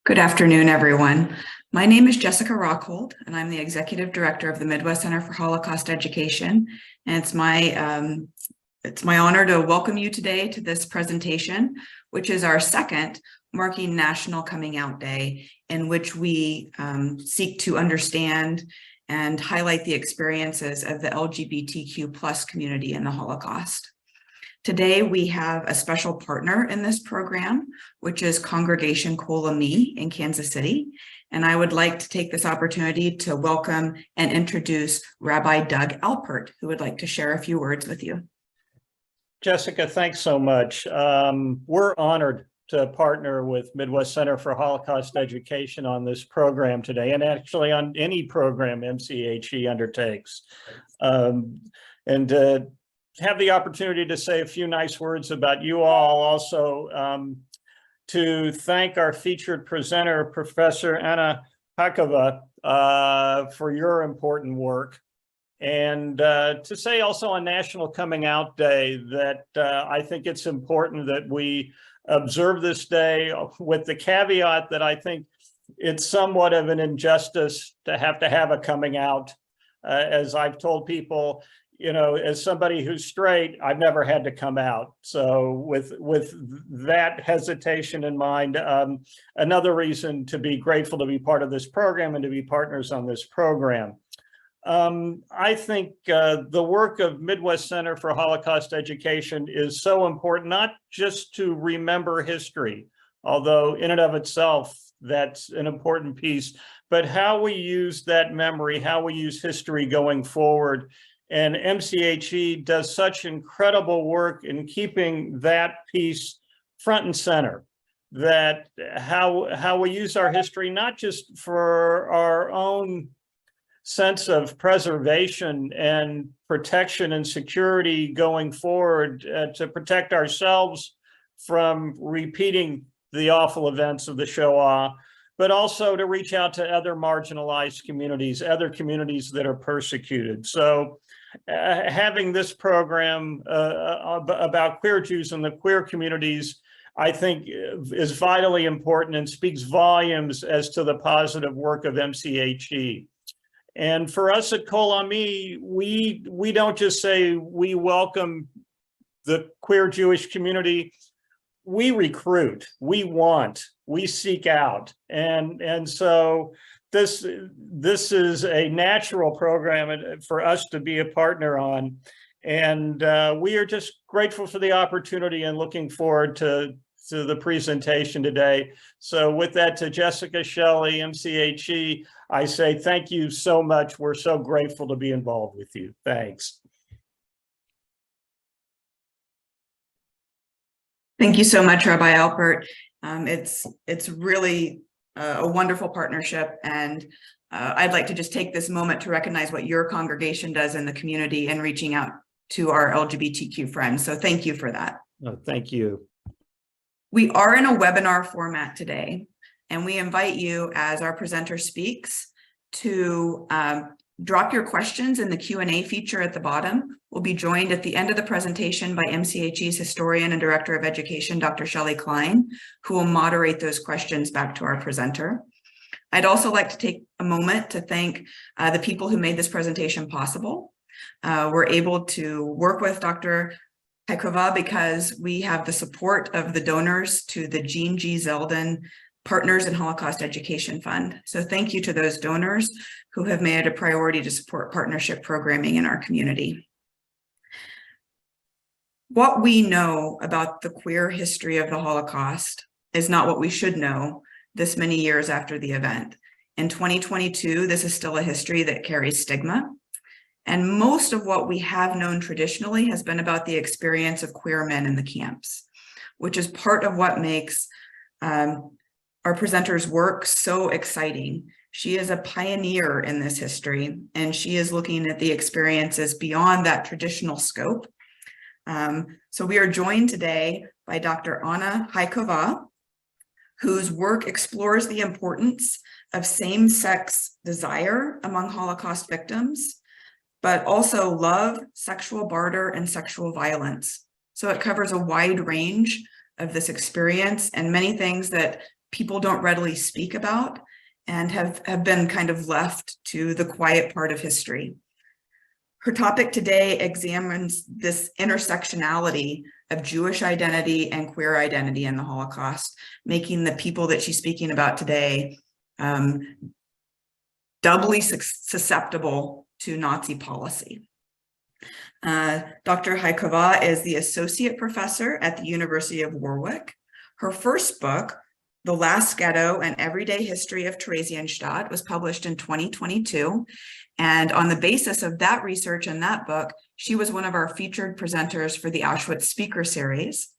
Good afternoon, everyone. My name is Jessica Rockhold, and I'm the Executive Director of the Midwest Center for Holocaust Education. And it's my honor to welcome you today to this presentation, which is our second marking National Coming Out Day, in which we seek to understand and highlight the experiences of the LGBTQ+ community in the Holocaust. Today, we have a special partner in this program, which is Congregation Kol Ami in Kansas City. And I would like to take this opportunity to welcome and introduce Rabbi Doug Alpert, who would like to share a few words with you. Jessica, thanks so much. We're honored to partner with Midwest Center for Holocaust Education on this program today, and actually on any program MCHE undertakes. Have the opportunity to say a few nice words about you all. Also, to thank our featured presenter, Professor Anna Hajkova, for your important work. And to say also on National Coming Out Day that I think it's important that we observe this day with the caveat that I think it's somewhat of an injustice to have a coming out. As I've told people, you know, as somebody who's straight, I've never had to come out. So with that hesitation in mind, another reason to be grateful to be part of this program and to be partners on this program. I think the work of Midwest Center for Holocaust Education is so important, not just to remember history, although in and of itself, that's an important piece, but how we use that memory, how we use history going forward. And MCHE does such incredible work in keeping that piece front and center, that how we use our history, not just for our own sense of preservation and protection and security going forward, to protect ourselves from repeating the awful events of the Shoah, but also to reach out to other marginalized communities, other communities that are persecuted. So having this program about queer Jews and the queer communities, I think is vitally important and speaks volumes as to the positive work of MCHE. And for us at Kol Ami, we don't just say we welcome the queer Jewish community, we recruit, we want, we seek out. And so this is a natural program for us to be a partner on. And we are just grateful for the opportunity and looking forward to the presentation today. So with that, to Jessica, Shelley, MCHE, I say thank you so much. We're so grateful to be involved with you. Thanks. Thank you so much, Rabbi Alpert. It's really a wonderful partnership, and I'd like to just take this moment to recognize what your congregation does in the community and reaching out to our LGBTQ friends. So thank you for that. Oh, thank you. We are in a webinar format today, and we invite you, as our presenter speaks, to drop your questions in the Q&A feature at the bottom. We'll be joined at the end of the presentation by MCHE's historian and director of education, Dr. Shelley Klein, who will moderate those questions back to our presenter. I'd also like to take a moment to thank the people who made this presentation possible. We're able to work with Dr. Hajkova because we have the support of the donors to the Jean G. Zeldin Partners in Holocaust Education Fund. So thank you to those donors who have made it a priority to support partnership programming in our community. What we know about the queer history of the Holocaust is not what we should know this many years after the event. In 2022, this is still a history that carries stigma. And most of what we have known traditionally has been about the experience of queer men in the camps, which is part of what makes our presenter's work so exciting. She is a pioneer in this history, and she is looking at the experiences beyond that traditional scope. So we are joined today by Dr. Anna Hajkova, whose work explores the importance of same-sex desire among Holocaust victims, but also love, sexual barter, and sexual violence. So it covers a wide range of this experience and many things that people don't readily speak about and have been kind of left to the quiet part of history. Her topic today examines this intersectionality of Jewish identity and queer identity in the Holocaust, making the people that she's speaking about today doubly susceptible to Nazi policy. Dr. Hajkova is the associate professor at the University of Warwick. Her first book, The Last Ghetto, An Everyday History of Theresienstadt, was published in 2022. And on the basis of that research and that book, she was one of our featured presenters for the Auschwitz Speaker Series.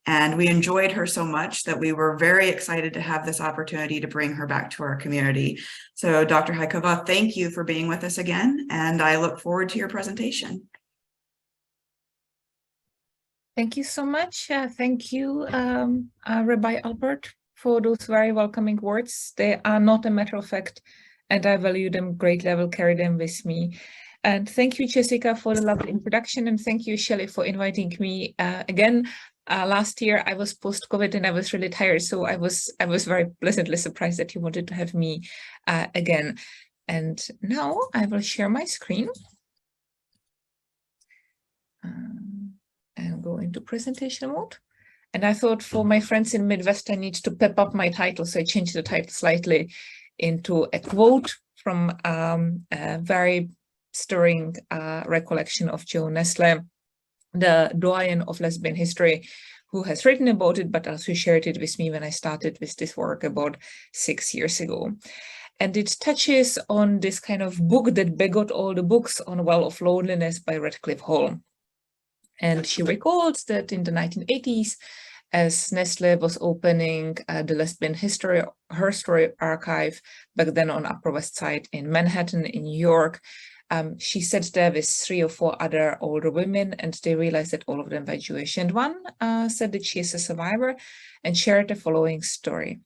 And we enjoyed her so much that we were very excited to have this opportunity to bring her back to our community. So Dr. Hajkova, thank you for being with us again, and I look forward to your presentation. Thank you so much. Thank you, Rabbi Albert, for those very welcoming words. They are not a matter of fact, and I value them greatly. I will carry them with me. And thank you, Jessica, for the lovely introduction, and thank you, Shelley, for inviting me again. Last year I was post-COVID and I was really tired, so I was very pleasantly surprised that you wanted to have me again. And now I will share my screen and go into presentation mode. And I thought, for my friends in Midwest, I need to pep up my title, so I changed the title slightly into a quote from a very stirring recollection of Joe Nestle, the doyen of lesbian history, who has written about it, but also shared it with me when I started with this work about 6 years ago. And it touches on this kind of book that begot all the books on Well of Loneliness by Radcliffe Hall. And she recalls that in the 1980s, as Nestle was opening the Lesbian History, Her Story archive, back then on Upper West Side in Manhattan, in New York, she sat there with 3 or 4 other older women, and they realized that all of them were Jewish. And one said that she is a survivor and shared the following story.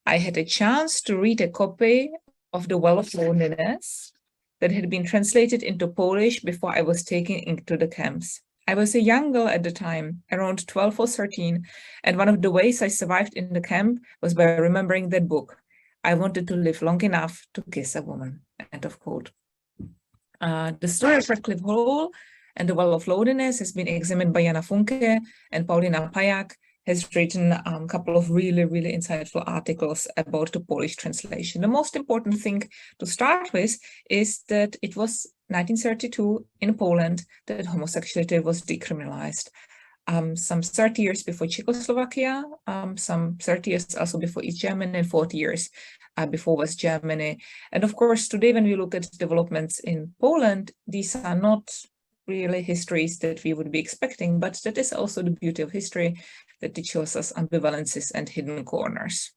I had a chance to read a copy of The Well of Loneliness that had been translated into Polish before I was taken into the camps. I was a young girl at the time, around 12 or 13, and one of the ways I survived in the camp was by remembering that book. I wanted to live long enough to kiss a woman, end of quote. The story of Radcliffe Hall and The Well of Loneliness has been examined by Jana Funke, and Paulina Pajak has written a couple of really, really insightful articles about the Polish translation. The most important thing to start with is that it was 1932 in Poland that homosexuality was decriminalized. Some 30 years before Czechoslovakia, some 30 years also before East Germany, and 40 years before West Germany. And of course, today when we look at developments in Poland, these are not really histories that we would be expecting, but that is also the beauty of history, that it shows us ambivalences and hidden corners.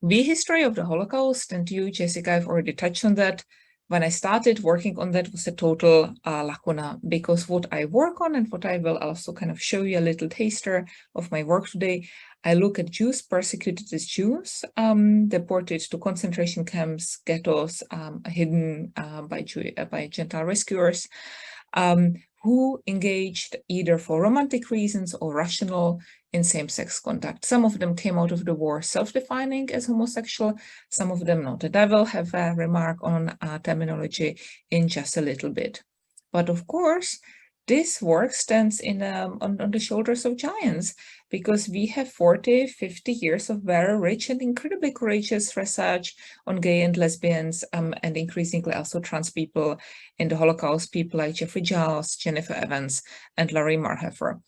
The history of the Holocaust, and you, Jessica, have already touched on that. When I started working on that was a total lacuna, because what I work on, and what I will also kind of show you a little taster of my work today, I look at Jews persecuted as Jews, deported to concentration camps, ghettos, hidden by Gentile rescuers, who engaged either for romantic reasons or rational in same-sex contact. Some of them came out of the war self-defining as homosexual, some of them not. And I will have a remark on terminology in just a little bit. But of course, this work stands on the shoulders of giants, because we have 40, 50 years of very rich and incredibly courageous research on gay and lesbians, and increasingly also trans people in the Holocaust, people like Jeffrey Giles, Jennifer Evans, and Larry Marhoefer.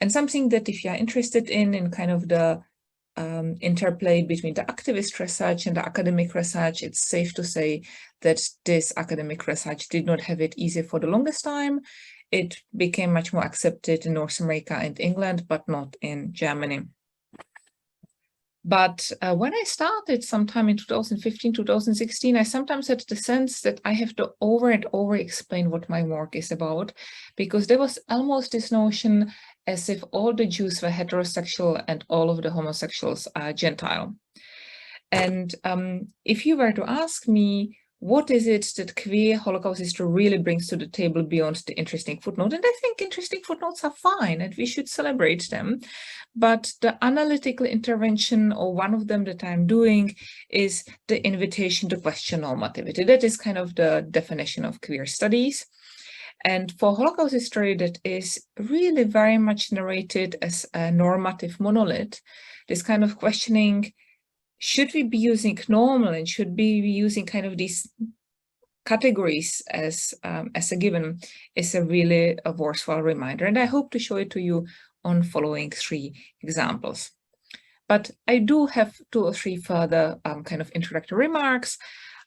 And something that, if you are interested in kind of the interplay between the activist research and the academic research, it's safe to say that this academic research did not have it easy for the longest time. It became much more accepted in North America and England, but not in Germany. But when I started sometime in 2015, 2016, I sometimes had the sense that I have to over and over explain what my work is about, because there was almost this notion as if all the Jews were heterosexual and all of the homosexuals are Gentile. And if you were to ask me, what is it that queer Holocaust history really brings to the table beyond the interesting footnote? And I think interesting footnotes are fine and we should celebrate them. But the analytical intervention, or one of them that I'm doing, is the invitation to question normativity. That is kind of the definition of queer studies. And for Holocaust history that is really very much narrated as a normative monolith, this kind of questioning, should we be using normal and should we be using kind of these categories as a given, is a really worthwhile reminder. And I hope to show it to you on following 3 examples. But I do have 2 or 3 further kind of introductory remarks,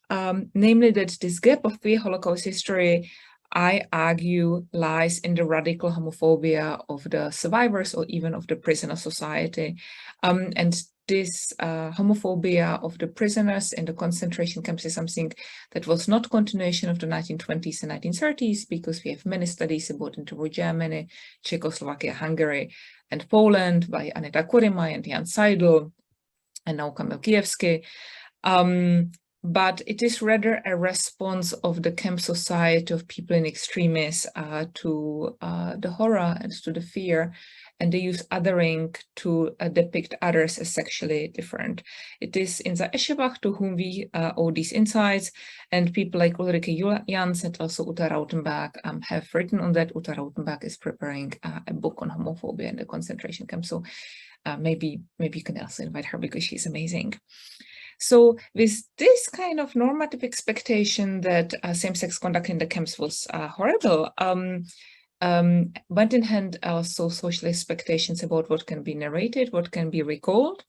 namely that this gap of queer Holocaust history, I argue, lies in the radical homophobia of the survivors or even of the prisoner society. And this homophobia of the prisoners in the concentration camps is something that was not continuation of the 1920s and 1930s, because we have many studies about interwar Germany, Czechoslovakia, Hungary, and Poland by Aneta Korima and Jan Seidel, and now Kamil Kijevsky. But it is rather a response of the camp society of people in extremis to the horror and to the fear, and they use othering to depict others as sexually different. It is Inza Eschebach to whom we owe these insights, and people like Ulrike Jans and also Uta Rautenberg have written on that. Uta Rautenberg is preparing a book on homophobia in the concentration camp, so maybe you can also invite her because she's amazing. So with this kind of normative expectation that same-sex conduct in the camps was horrible, went in hand also social expectations about what can be narrated, what can be recalled,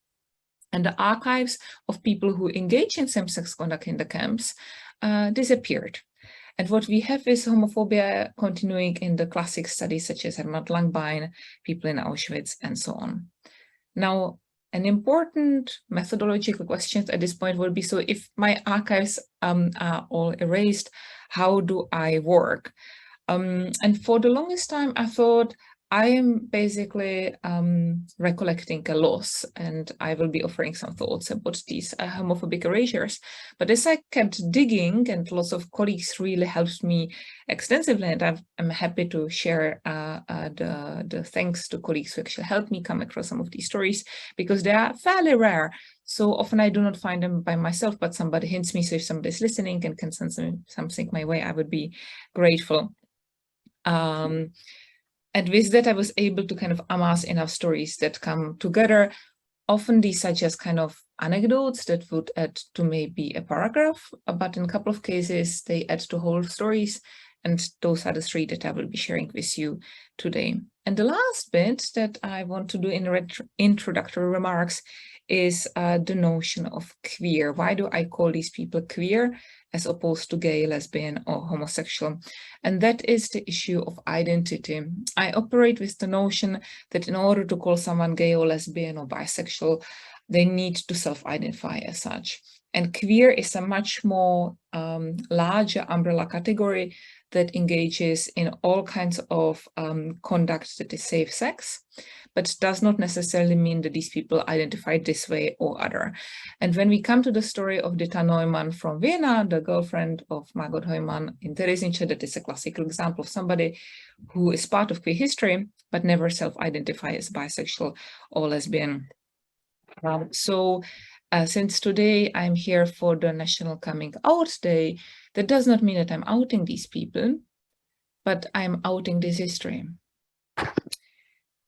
and the archives of people who engage in same-sex conduct in the camps disappeared. And what we have is homophobia continuing in the classic studies such as Hermann Langbein, people in Auschwitz, and so on. Now, an important methodological question at this point will be, so if my archives are all erased, how do I work? And for the longest time, I thought I am basically recollecting a loss, and I will be offering some thoughts about these homophobic erasures. But as I kept digging, and lots of colleagues really helped me extensively, and I'm happy to share the thanks to colleagues who actually helped me come across some of these stories, because they are fairly rare. So often I do not find them by myself, but somebody hints me. So if somebody's listening and can send something my way, I would be grateful. And with that, I was able to kind of amass enough stories that come together. Often these are just kind of anecdotes that would add to maybe a paragraph, but in a couple of cases, they add to whole stories. And those are the 3 that I will be sharing with you today. And the last bit that I want to do in introductory remarks is the notion of queer. Why do I call these people queer as opposed to gay, lesbian, or homosexual? And that is the issue of identity. I operate with the notion that in order to call someone gay or lesbian or bisexual, they need to self-identify as such. And queer is a much more larger umbrella category that engages in all kinds of conduct that is safe sex, but does not necessarily mean that these people identify this way or other. And when we come to the story of Dita Neumann from Vienna, the girlfriend of Margot Heumann in Theresienstadt, that is a classical example of somebody who is part of queer history, but never self-identify as bisexual or lesbian. Since today I'm here for the National Coming Out Day, that does not mean that I'm outing these people, but I'm outing this history.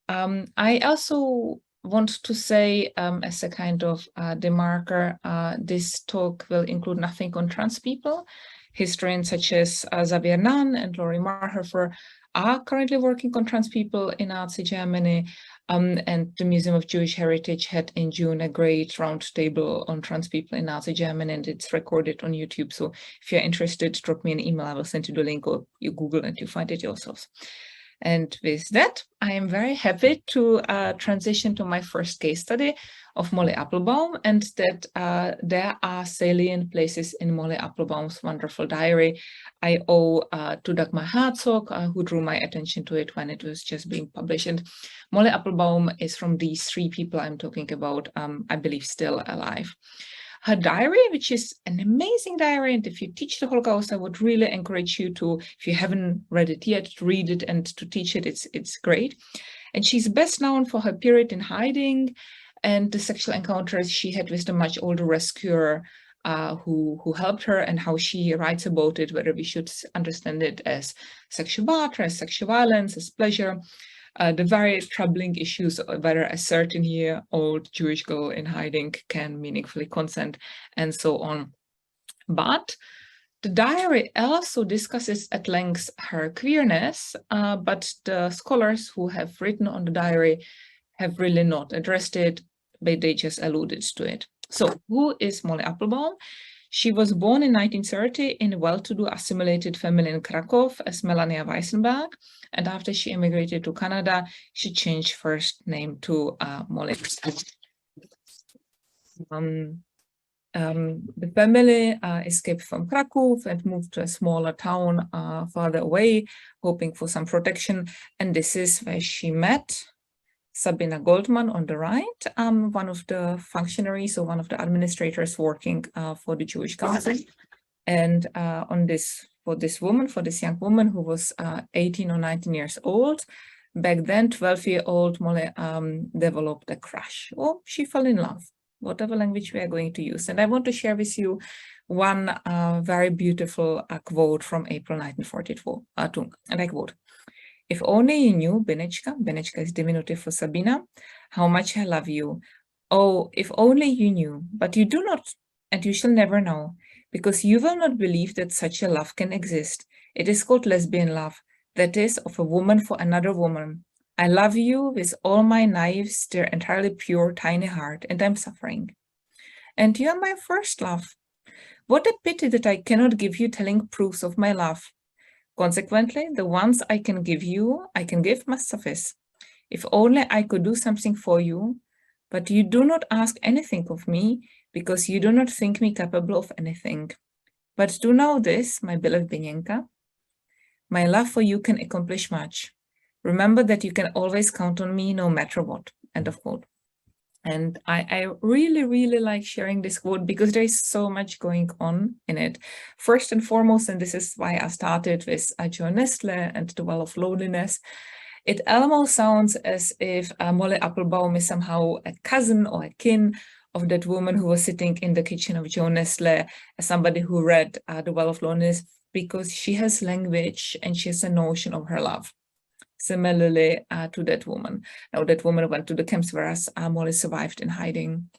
I also want to say, as a kind of demarker, this talk will include nothing on trans people. Historians such as Xavier Nunn and Laurie Marhofer are currently working on trans people in Nazi Germany, and the Museum of Jewish Heritage had in June a great roundtable on trans people in Nazi Germany, and it's recorded on YouTube. So if you're interested, drop me an email. I will send you the link, or you Google and you find it yourselves. And with that, I am very happy to transition to my first case study of Molly Applebaum, and that there are salient places in Molly Applebaum's wonderful diary I owe to Dagmar Herzog, who drew my attention to it when it was just being published. And Molly Applebaum is from these 3 people I'm talking about, I believe, still alive. her diary, which is an amazing diary. And if you teach the Holocaust, I would really encourage you to, if you haven't read it yet, to read it and to teach it. It's great. And she's best known for her period in hiding and the sexual encounters she had with the much older rescuer who helped her, and how she writes about it, whether we should understand it as sexual barter, as sexual violence, as pleasure, the very troubling issues of whether a 13-year-old Jewish girl in hiding can meaningfully consent, and so on. But the diary also discusses at length her queerness, but the scholars who have written on the diary have really not addressed it, but they just alluded to it. So who is Molly Applebaum? She was born in 1930 in a well-to-do assimilated family in Krakow as Melania Weissenberg, and after she immigrated to Canada, she changed first name to Molly. The family escaped from Krakow and moved to a smaller town farther away, hoping for some protection. And this is where she met Sabina Goldman on the right, one of the functionaries or one of the administrators working for the Jewish Council. And for this young woman who was 18 or 19 years old, back then 12-year-old Molly developed a crush, or she fell in love, whatever language we are going to use. And I want to share with you one very beautiful quote from April 1942. And I quote, "If only you knew, Benečka is diminutive for Sabina, how much I love you. Oh, if only you knew, but you do not, and you shall never know, because you will not believe that such a love can exist. It is called lesbian love, that is, of a woman for another woman. I love you with all my naive, still entirely pure, tiny heart, and I'm suffering. And you are my first love. What a pity that I cannot give you telling proofs of my love. Consequently, the ones I can give must suffice. If only I could do something for you, but you do not ask anything of me, because you do not think me capable of anything. But do know this, my beloved Benjenka, my love for you can accomplish much. Remember that you can always count on me no matter what." End of quote. And I really, really like sharing this quote because there is so much going on in it. First and foremost, and this is why I started with Jo Nestle and The Well of Loneliness, it almost sounds as if Molly Applebaum is somehow a cousin or a kin of that woman who was sitting in the kitchen of Jo Nestle, as somebody who read The Well of Loneliness, because she has language and she has a notion of her love. Similarly to that woman. Now, that woman went to the camps, whereas Molly survived in hiding.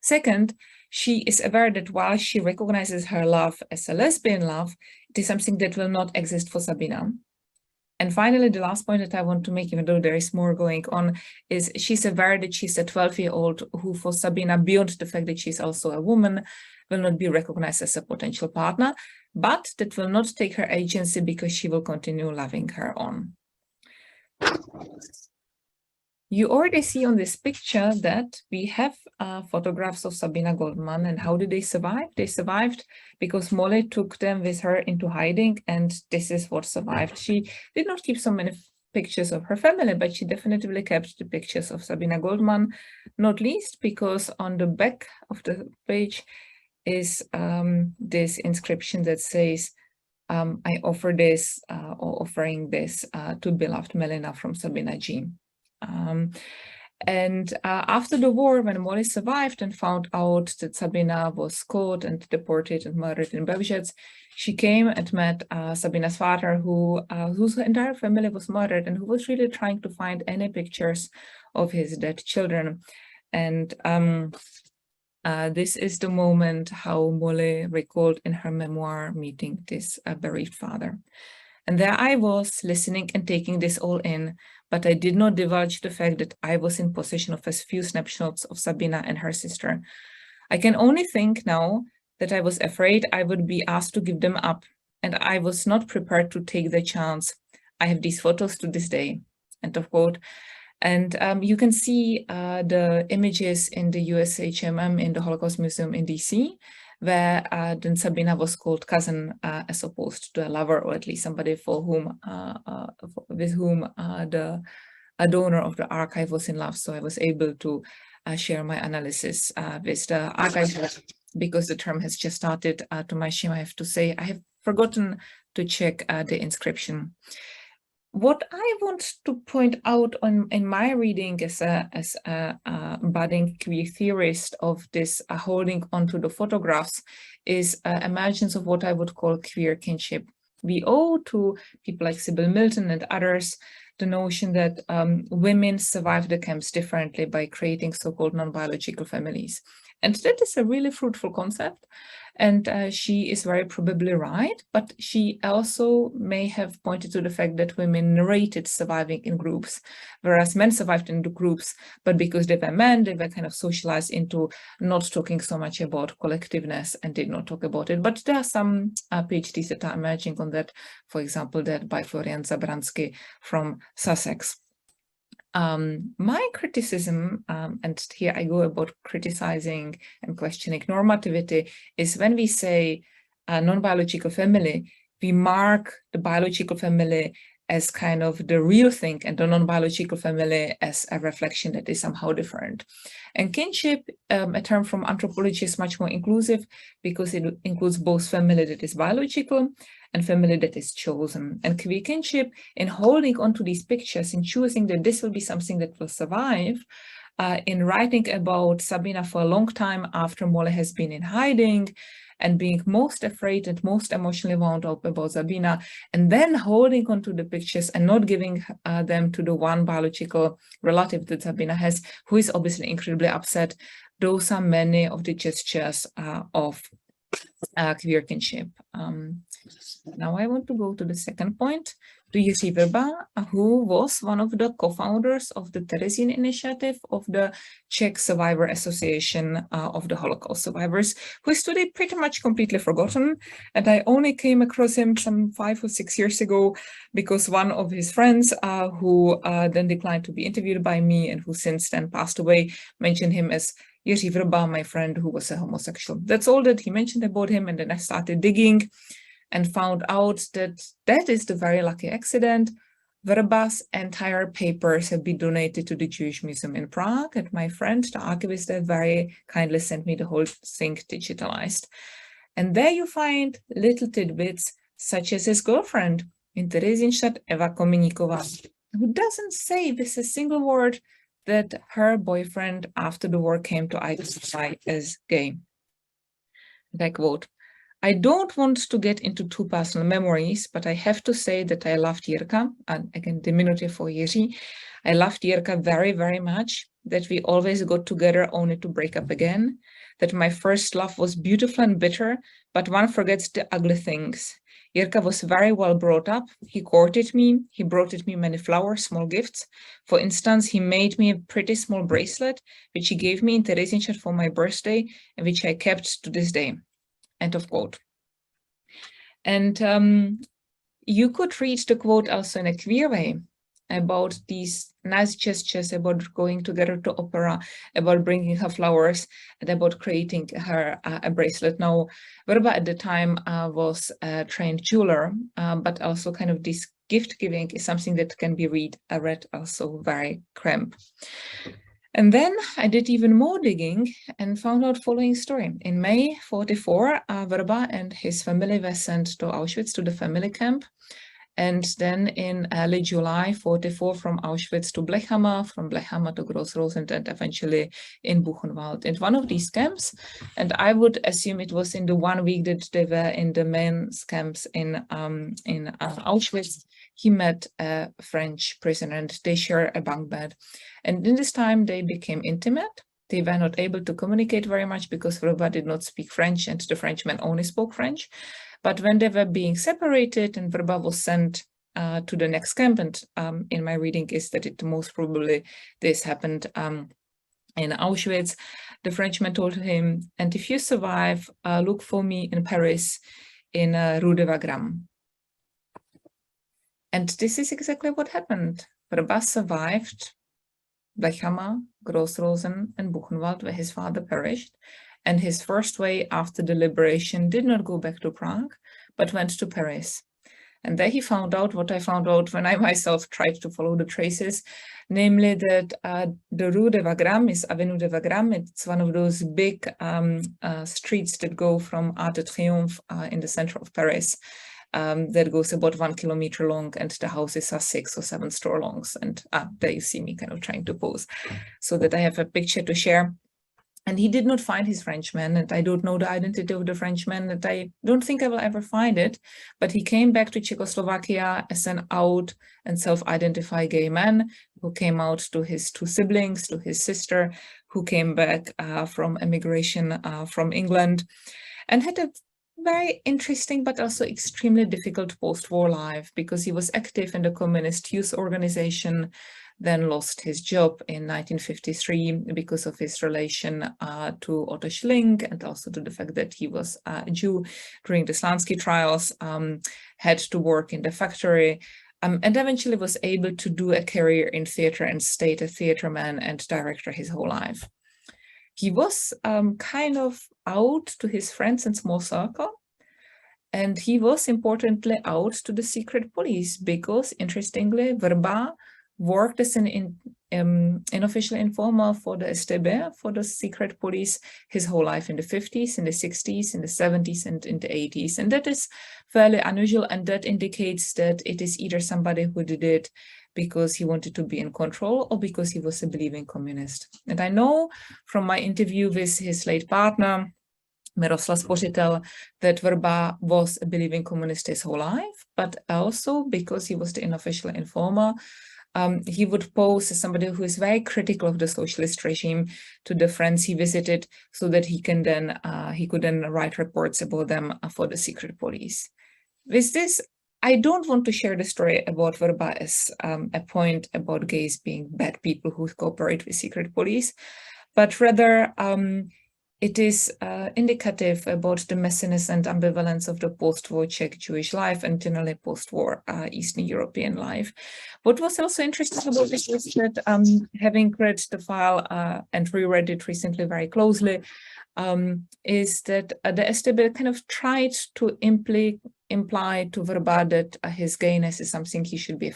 Second, she is aware that while she recognizes her love as a lesbian love, it is something that will not exist for Sabina. And finally, the last point that I want to make, even though there is more going on, is she's aware that she's a 12-year-old who, for Sabina, beyond the fact that she's also a woman, will not be recognized as a potential partner, but that will not take her agency because she will continue loving her on. You already see on this picture that we have photographs of Sabina Goldman. And how did they survive? They survived because Molly took them with her into hiding, and this is what survived. She did not keep so many pictures of her family, but she definitely kept the pictures of Sabina Goldman, not least because on the back of the page is this inscription that says, I offer this or offering this to beloved Melina from Sabina G. After the war, when Molly survived and found out that Sabina was caught and deported and murdered in Belzec, she came and met Sabina's father, whose entire family was murdered, and who was really trying to find any pictures of his dead children. And this is the moment how Molly recalled in her memoir meeting this bereaved father. And there I was, listening and taking this all in, but I did not divulge the fact that I was in possession of a few snapshots of Sabina and her sister. I can only think now that I was afraid I would be asked to give them up, and I was not prepared to take the chance. I have these photos to this day." End of quote. And you can see the images in the USHMM in the Holocaust Museum in DC, where then Sabina was called cousin as opposed to a lover, or at least somebody for whom, with whom the donor of the archive was in love. So I was able to share my analysis with the archive, because the term has just started. To my shame, I have to say, I have forgotten to check the inscription. What I want to point out in my reading as a budding queer theorist of this holding onto the photographs is emergence of what I would call queer kinship. We owe to people like Sybil Milton and others the notion that women survive the camps differently by creating so-called non-biological families. And that is a really fruitful concept. And she is very probably right, but she also may have pointed to the fact that women narrated surviving in groups, whereas men survived in the groups, but because they were men, they were kind of socialized into not talking so much about collectiveness and did not talk about it. But there are some PhDs that are emerging on that, for example, that by Florian Zabransky from Sussex. My criticism, and here I go about criticizing and questioning normativity, is when we say non-biological family, we mark the biological family as kind of the real thing and the non-biological family as a reflection that is somehow different. And kinship, a term from anthropology, is much more inclusive because it includes both family that is biological and family that is chosen. And queer kinship, in holding onto these pictures and choosing that this will be something that will survive, in writing about Sabina for a long time after Mole has been in hiding and being most afraid and most emotionally wound up about Sabina, and then holding onto the pictures and not giving them to the one biological relative that Sabina has, who is obviously incredibly upset. Those are many of the gestures of queer kinship. Now I want to go to the second point, to Jiří Vrba, who was one of the co-founders of the Terezín initiative of the Czech Survivor Association of the Holocaust survivors, who is today pretty much completely forgotten. And I only came across him some 5 or 6 years ago because one of his friends who then declined to be interviewed by me and who since then passed away mentioned him as Jiří Vrba, my friend who was a homosexual. That's all that he mentioned about him. And then I started digging and found out that that is the very lucky accident. Vrba's entire papers have been donated to the Jewish Museum in Prague, and my friend, the archivist there, very kindly sent me the whole thing digitalized. And there you find little tidbits, such as his girlfriend in Terezínštát, Eva Kominíková, who doesn't say with a single word that her boyfriend after the war came to identify as gay. And I quote, "I don't want to get into too personal memories, but I have to say that I loved Jirka," and again, diminutive for Jiří. "I loved Jirka very, very much, that we always got together only to break up again, that my first love was beautiful and bitter, but one forgets the ugly things. Jirka was very well brought up. He courted me. He brought me many flowers, small gifts. For instance, he made me a pretty small bracelet, which he gave me in Terezínštát for my birthday, and which I kept to this day." End of quote. And you could read the quote also in a queer way about these nice gestures, about going together to opera, about bringing her flowers, and about creating her a bracelet. Now, Vrba at the time was a trained jeweler, but also kind of this gift giving is something that can be read also very cramp. And then I did even more digging and found out following story. In May 44, Vrba and his family were sent to Auschwitz, to the family camp. And then in early July 44, from Auschwitz to Blechhammer, from Blechhammer to Groß-Rosen, and eventually in Buchenwald. In one of these camps, and I would assume it was in the 1 week that they were in the men's camps in Auschwitz, he met a French prisoner and they share a bunk bed. And in this time they became intimate. They were not able to communicate very much because Vrba did not speak French and the Frenchman only spoke French. But when they were being separated and Vrba was sent to the next camp, and in my reading is that it most probably this happened in Auschwitz, the Frenchman told him, "And if you survive, look for me in Paris in Rue de Wagram." And this is exactly what happened. Vrba survived Blechhammer, Groß-Rosen, and Buchenwald, where his father perished. And his first way after the liberation did not go back to Prague, but went to Paris. And there he found out what I found out when I myself tried to follow the traces, namely that the Rue de Wagram is Avenue de Wagram. It's one of those big streets that go from Arc de Triomphe in the center of Paris, that goes about 1 kilometer long, and the houses are 6 or 7 stories long. And there you see me kind of trying to pose so that I have a picture to share. And he did not find his Frenchman, and I don't know the identity of the Frenchman, and I don't think I will ever find it. But he came back to Czechoslovakia as an out and self-identified gay man who came out to his 2 siblings, to his sister, who came back from emigration from England, and had a very interesting but also extremely difficult post-war life, because he was active in the Communist Youth Organization, then lost his job in 1953 because of his relation to Otto Schilling, and also to the fact that he was a Jew during the Slansky trials, had to work in the factory, and eventually was able to do a career in theater and stayed a theaterman and director his whole life. He was kind of out to his friends and small circle, and he was importantly out to the secret police because, interestingly, Vrba worked as an unofficial informer for the STB, for the secret police, his whole life in the 50s, in the 60s, in the 70s, and in the 80s. And that is fairly unusual, and that indicates that it is either somebody who did it because he wanted to be in control or because he was a believing communist. And I know from my interview with his late partner, Miroslav Spořitel, that Vrba was a believing communist his whole life, but also because he was the unofficial informer, he would pose as somebody who is very critical of the socialist regime to the friends he visited, so that he could then write reports about them for the secret police. With this, I don't want to share the story about Vrba as a point about gays being bad people who cooperate with secret police, but rather it is indicative about the messiness and ambivalence of the post-war Czech Jewish life and generally post-war Eastern European life. What was also interesting about this is that, having read the file and reread it recently very closely, is that the STB kind of tried to imply to Vrba that his gayness is something he should be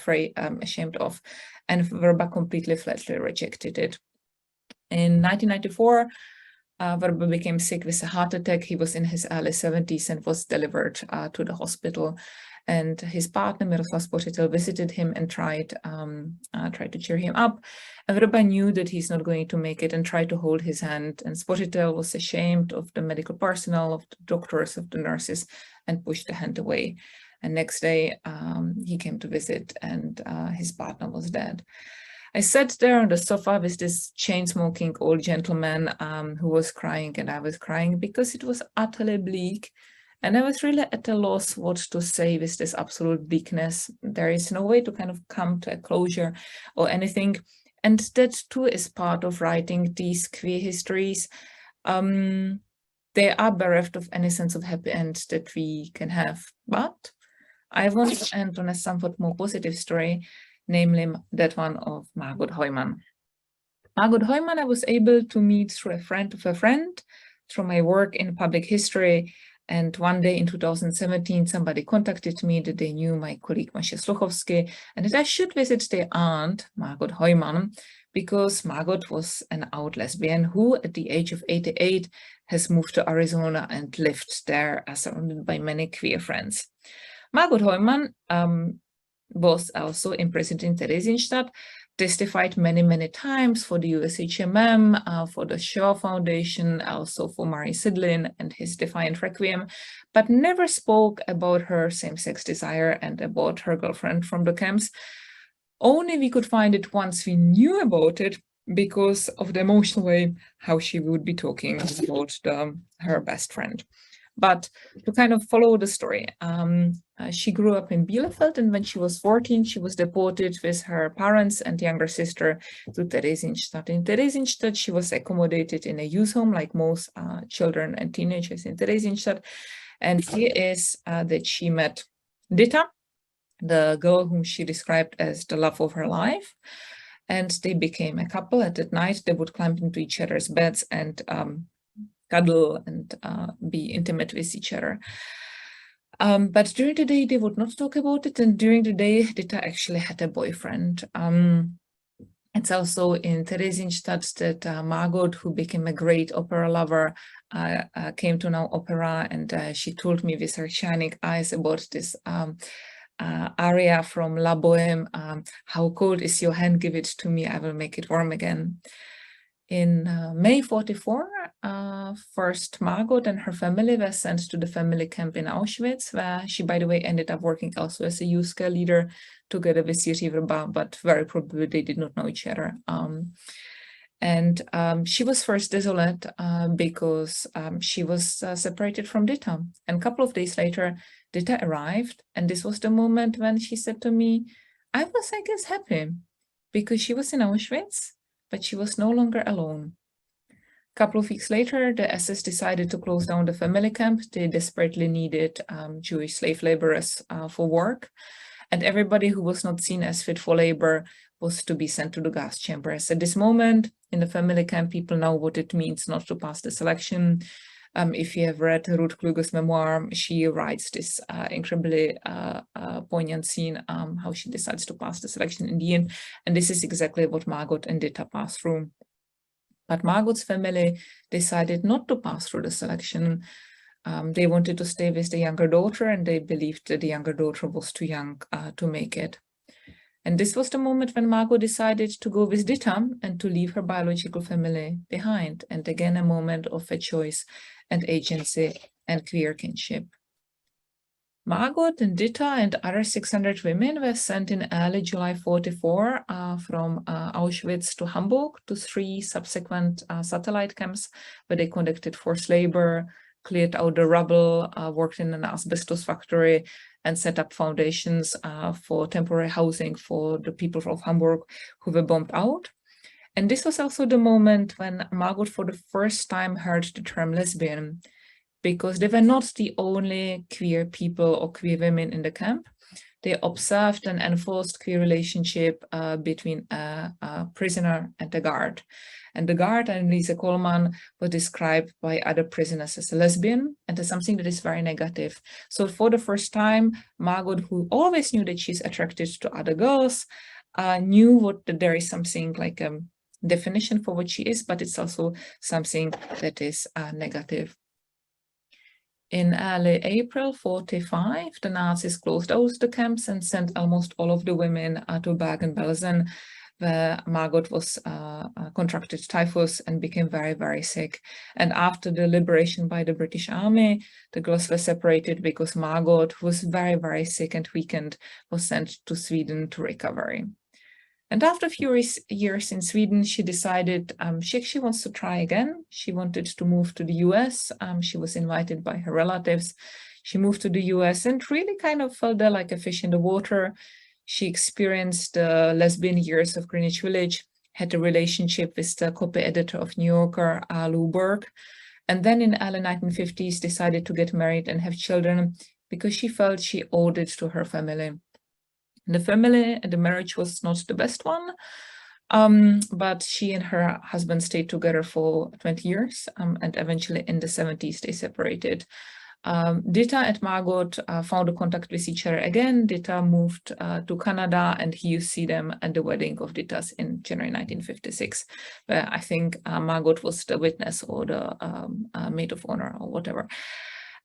ashamed of, and Vrba completely flatly rejected it. In 1994, Vrba became sick with a heart attack. He was in his early 70s and was delivered to the hospital. And his partner, Miroslav Spořitel, visited him and tried to cheer him up. And Vrba knew that he's not going to make it and tried to hold his hand. And Spořitel was ashamed of the medical personnel, of the doctors, of the nurses, and pushed the hand away. And next day, he came to visit, and his partner was dead. I sat there on the sofa with this chain-smoking old gentleman who was crying, and I was crying because it was utterly bleak. And I was really at a loss what to say with this absolute bleakness. There is no way to kind of come to a closure or anything. And that too is part of writing these queer histories. They are bereft of any sense of happy end that we can have. But I want to end on a somewhat more positive story, namely that one of Margot Heumann. Margot Heumann I was able to meet through a friend of a friend, through my work in public history. And one day in 2017, somebody contacted me that they knew my colleague Maciej Sluchowski, and that I should visit their aunt, Margot Heumann, because Margot was an out lesbian who, at the age of 88, has moved to Arizona and lived there, surrounded by many queer friends. Margot Heumann was also imprisoned in Theresienstadt, testified many, many times for the USHMM, for the Shaw Foundation, also for Murray Sidlin and his Defiant Requiem, but never spoke about her same-sex desire and about her girlfriend from the camps. Only we could find it once we knew about it because of the emotional way how she would be talking about her best friend. But to kind of follow the story, she grew up in Bielefeld, and when she was 14, she was deported with her parents and younger sister to Theresienstadt. In Theresienstadt, she was accommodated in a youth home, like most children and teenagers in Theresienstadt. And here is that she met Dita, the girl whom she described as the love of her life. And they became a couple. And at night, they would climb into each other's beds and cuddle and be intimate with each other. But during the day, they would not talk about it. And during the day, Dita actually had a boyfriend. It's also in Theresienstadt that Margot, who became a great opera lover, came to know opera, and she told me with her shining eyes about this aria from La Bohème, how cold is your hand, give it to me, I will make it warm again. In May 44, first Margot and her family were sent to the family camp in Auschwitz, where she, by the way, ended up working also as a youth care leader together with Yuri Verba, but very probably they did not know each other. She was first desolate because she was separated from Dita. And a couple of days later, Dita arrived, and this was the moment when she said to me, I was, I guess, happy because she was in Auschwitz, but she was no longer alone. A couple of weeks later, the SS decided to close down the family camp. They desperately needed Jewish slave laborers for work, and everybody who was not seen as fit for labor was to be sent to the gas chambers. At this moment, in the family camp, people know what it means not to pass the selection. If you have read Ruth Kluger's memoir, she writes this incredibly poignant scene, how she decides to pass the selection in the end. And this is exactly what Margot and Dita passed through. But Margot's family decided not to pass through the selection. They wanted to stay with the younger daughter, and they believed that the younger daughter was too young to make it. And this was the moment when Margot decided to go with Dita and to leave her biological family behind. And again, a moment of a choice and agency and queer kinship. Margot and Dita and other 600 women were sent in early July 44 from Auschwitz to Hamburg to 3 subsequent satellite camps where they conducted forced labor, cleared out the rubble, worked in an asbestos factory, and set up foundations for temporary housing for the people of Hamburg who were bombed out. And this was also the moment when Margot for the first time heard the term lesbian, because they were not the only queer people or queer women in the camp. They observed an enforced queer relationship between a prisoner and a guard. And the guard, Anneliese Coleman, was described by other prisoners as a lesbian and as something that is very negative. So for the first time, Margot, who always knew that she's attracted to other girls, knew that there is something like a definition for what she is, but it's also something that is negative. In early April 45, the Nazis closed out the camps and sent almost all of the women to Bergen-Belsen, where Margot was contracted typhus and became very, very sick. And after the liberation by the British Army, the girls were separated because Margot, who was very, very sick and weakened, was sent to Sweden to recovery. And after a few years in Sweden, she decided she actually wants to try again. She wanted to move to the US. She was invited by her relatives. She moved to the US and really kind of felt there like a fish in the water. She experienced the lesbian years of Greenwich Village, had a relationship with the copy editor of New Yorker, Lou Burke, and then in the early 1950s decided to get married and have children because she felt she owed it to her family. The family and the marriage was not the best one, but she and her husband stayed together for 20 years, and eventually in the 70s they separated. Dita and Margot found a contact with each other again. Dita moved to Canada, and you see them at the wedding of Dita's in January 1956, where I think Margot was the witness or the maid of honor or whatever.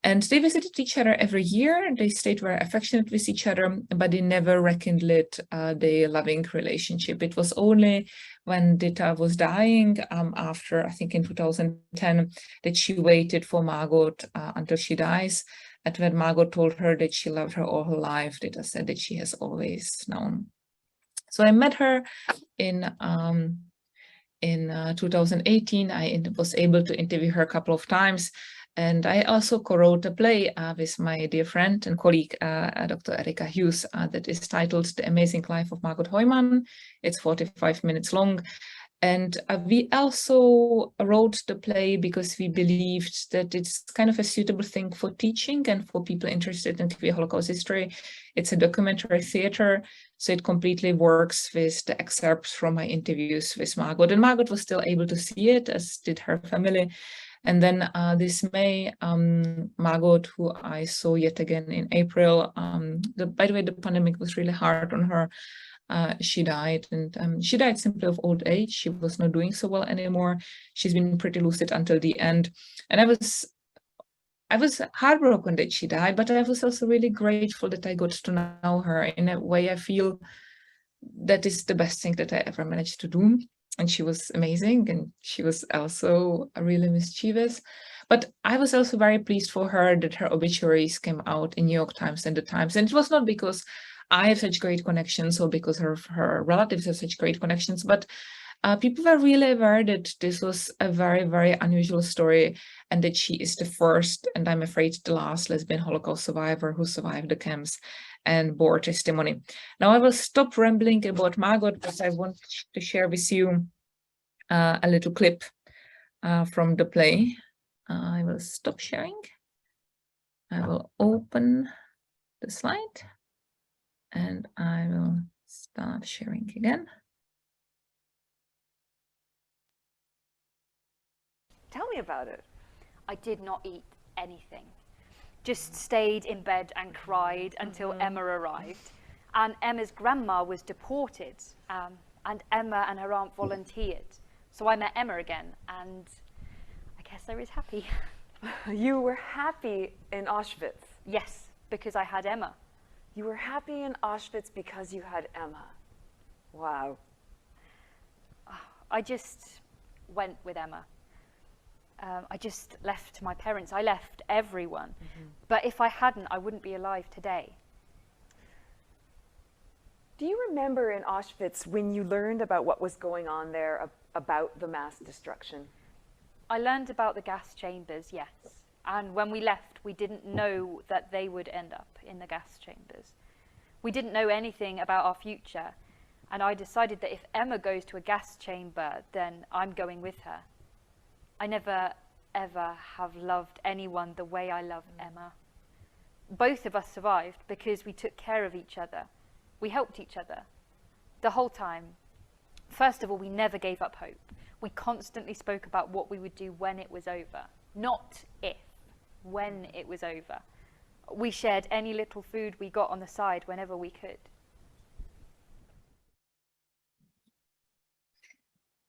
And they visited each other every year. They stayed very affectionate with each other, but they never rekindled their loving relationship. It was only when Dita was dying after, I think in 2010, that she waited for Margot until she dies. And when Margot told her that she loved her all her life, Dita said that she has always known. So I met her in 2018. I was able to interview her a couple of times. And I also co-wrote a play with my dear friend and colleague, Dr. Erika Hughes, that is titled The Amazing Life of Margot Heumann. It's 45 minutes long. And we also wrote the play because we believed that it's kind of a suitable thing for teaching and for people interested in queer Holocaust history. It's a documentary theater, so it completely works with the excerpts from my interviews with Margot. And Margot was still able to see it, as did her family. And then this May, Margot, who I saw yet again in April, by the way, the pandemic was really hard on her. She died, and she died simply of old age. She was not doing so well anymore. She's been pretty lucid until the end. And I was heartbroken that she died, but I was also really grateful that I got to know her. In a way, I feel that is the best thing that I ever managed to do. And she was amazing, and she was also really mischievous. But I was also very pleased for her that her obituaries came out in New York Times and the Times. And it was not because I have such great connections or because her relatives have such great connections, but people were really aware that this was a very, very unusual story, and that she is the first, and I'm afraid the last, lesbian Holocaust survivor who survived the camps and bore testimony. Now I will stop rambling about Margot, because I want to share with you a little clip from the play. I will stop sharing. I will open the slide and I will start sharing again. Tell me about it. I did not eat anything. Just stayed in bed and cried until Emma arrived. And Emma's grandma was deported, and Emma and her aunt volunteered. So I met Emma again, and I guess I was happy. You were happy in Auschwitz? Yes, because I had Emma. You were happy in Auschwitz because you had Emma. Wow. I just went with Emma. I just left my parents. I left everyone. But if I hadn't, I wouldn't be alive today. Do you remember in Auschwitz when you learned about what was going on there, about the mass destruction? I learned about the gas chambers, yes. And when we left, we didn't know that they would end up in the gas chambers. We didn't know anything about our future. And I decided that if Emma goes to a gas chamber, then I'm going with her. I never, ever have loved anyone the way I love Emma. Both of us survived because we took care of each other. We helped each other the whole time. First of all, we never gave up hope. We constantly spoke about what we would do when it was over. Not if, when it was over. We shared any little food we got on the side whenever we could.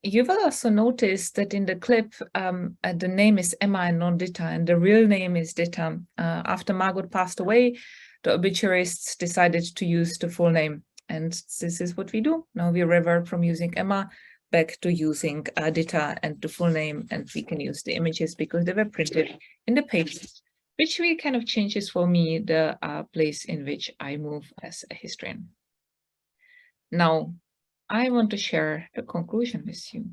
You will also notice that in the clip, the name is Emma and not Ditta, and the real name is Ditta. After Margot passed away, the obituarists decided to use the full name, and this is what we do. Now we revert from using Emma back to using Ditta and the full name, and we can use the images because they were printed in the pages, which really kind of changes for me the place in which I move as a historian. Now, I want to share the conclusion with you.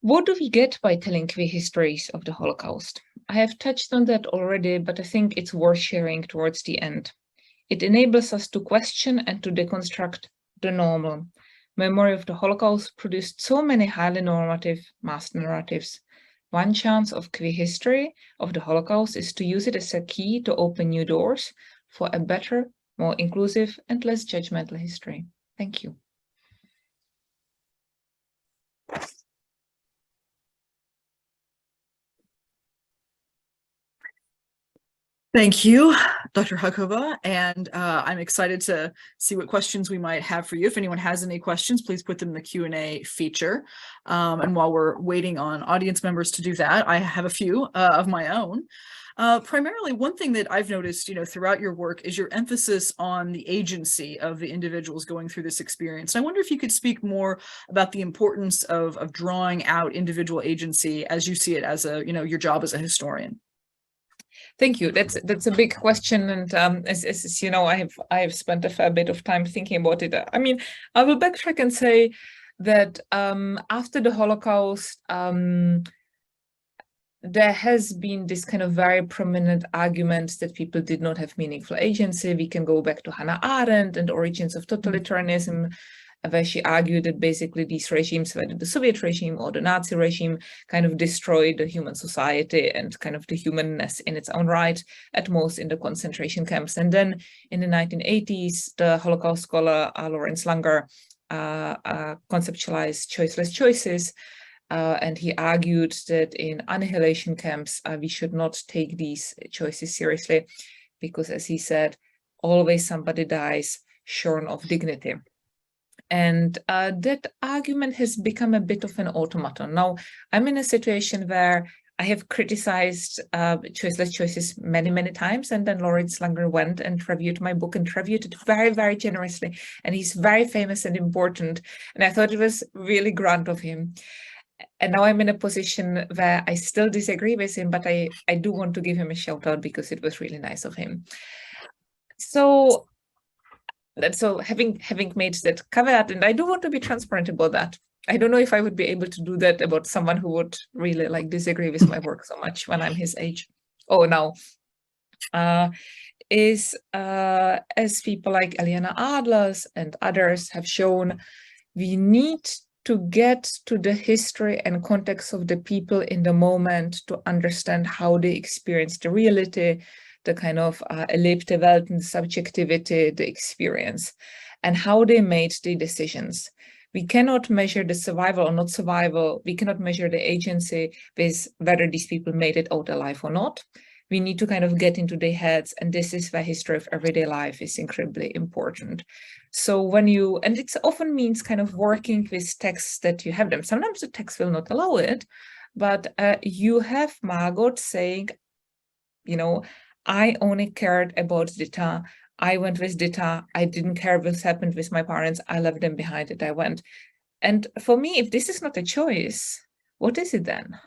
What do we get by telling queer histories of the Holocaust? I have touched on that already, but I think it's worth sharing towards the end. It enables us to question and to deconstruct the normal. Memory of the Holocaust produced so many highly normative mass narratives. One chance of queer history of the Holocaust is to use it as a key to open new doors for a better, more inclusive and less judgmental history. Thank you. Thank you, Dr. Hajkova, and I'm excited to see what questions we might have for you. If anyone has any questions, please put them in the Q&A feature. And while we're waiting on audience members to do that, I have a few of my own. Primarily, one thing that I've noticed, throughout your work is your emphasis on the agency of the individuals going through this experience. And I wonder if you could speak more about the importance of drawing out individual agency as you see it as your job as a historian. Thank you. That's a big question, and as you know, I have spent a fair bit of time thinking about it. I mean, I will backtrack and say that after the Holocaust, there has been this kind of very prominent argument that people did not have meaningful agency. We can go back to Hannah Arendt and Origins of Totalitarianism, where she argued that basically these regimes, whether the Soviet regime or the Nazi regime, kind of destroyed the human society and kind of the humanness in its own right, at most in the concentration camps. And then in the 1980s, the Holocaust scholar Lawrence Langer conceptualized choiceless choices. And he argued that in annihilation camps, we should not take these choices seriously because, as he said, always somebody dies shorn of dignity. And that argument has become a bit of an automaton. Now, I'm in a situation where I have criticized choiceless choices many, many times, and then Lawrence Langer went and reviewed my book and reviewed it very, very generously. And he's very famous and important. And I thought it was really grand of him. And now I'm in a position where I still disagree with him, but I do want to give him a shout out because it was really nice of him. So having made that caveat, and I do want to be transparent about that. I don't know if I would be able to do that about someone who would really like disagree with my work so much when I'm his age. Oh, now, as people like Eliana Adlers and others have shown, we need to get to the history and context of the people in the moment to understand how they experience the reality, the kind of erlebte Welten, subjectivity, the experience, and how they made the decisions. We cannot measure the survival or not survival. We cannot measure the agency with whether these people made it out alive or not. We need to kind of get into their heads, and this is where history of everyday life is incredibly important. So when you, and it often means kind of working with texts that you have them. Sometimes the text will not allow it, but you have Margot saying, you know, I only cared about Dita. I went with Dita. I didn't care what happened with my parents. I left them behind and I went. And for me, if this is not a choice, what is it then?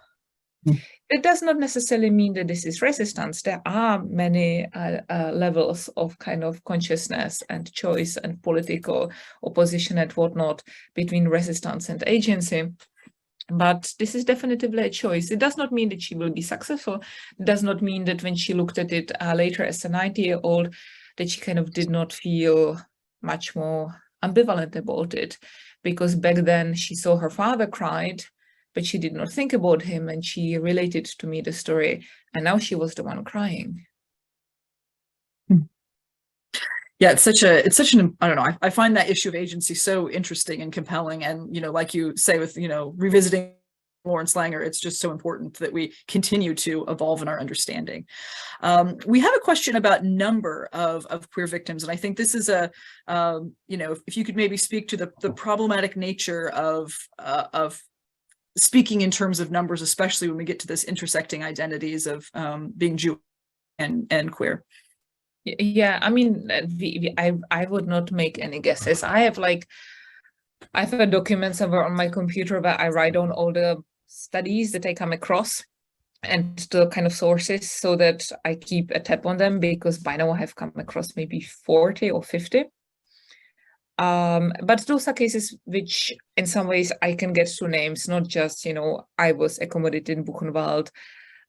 It does not necessarily mean that this is resistance. There are many levels of kind of consciousness and choice and political opposition and whatnot between resistance and agency. But this is definitively a choice. It does not mean that she will be successful. It does not mean that when she looked at it later as a 90-year-old, that she kind of did not feel much more ambivalent about it. Because back then she saw her father cried, but she did not think about him, and she related to me the story. And now she was the one crying. Yeah, it's such an, I don't know, I find that issue of agency so interesting and compelling. And, you know, like you say with, you know, revisiting Lawrence Langer, it's just so important that we continue to evolve in our understanding. We have a question about number of queer victims. And I think this is a, you know, if you could maybe speak to the problematic nature of speaking in terms of numbers, especially when we get to this intersecting identities of being Jewish and queer. Yeah, I mean, I would not make any guesses. I have a document somewhere on my computer where I write down all the studies that I come across and the kind of sources so that I keep a tab on them, because by now I have come across maybe 40 or 50. But those are cases which in some ways I can get to names, not just, you know, I was accommodated in Buchenwald.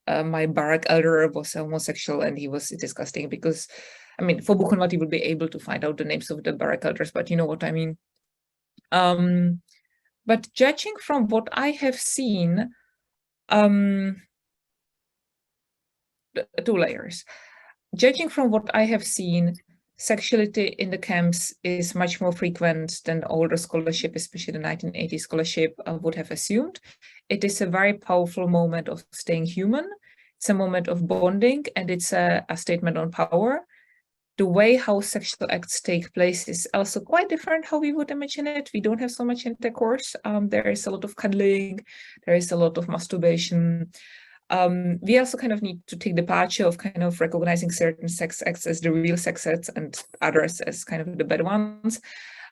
My barrack elder was homosexual and he was disgusting, because, I mean, for Buchenwald, you will be able to find out the names of the barrack elders, but you know what I mean. But judging from what I have seen, 2 layers. Judging from what I have seen, sexuality in the camps is much more frequent than older scholarship, especially the 1980s scholarship would have assumed. It is a very powerful moment of staying human. It's a moment of bonding, and it's a statement on power. The way how sexual acts take place is also quite different how we would imagine it. We don't have so much intercourse. There is a lot of cuddling. There is a lot of masturbation. We also kind of need to take the departure of kind of recognizing certain sex acts as the real sex acts and others as kind of the bad ones.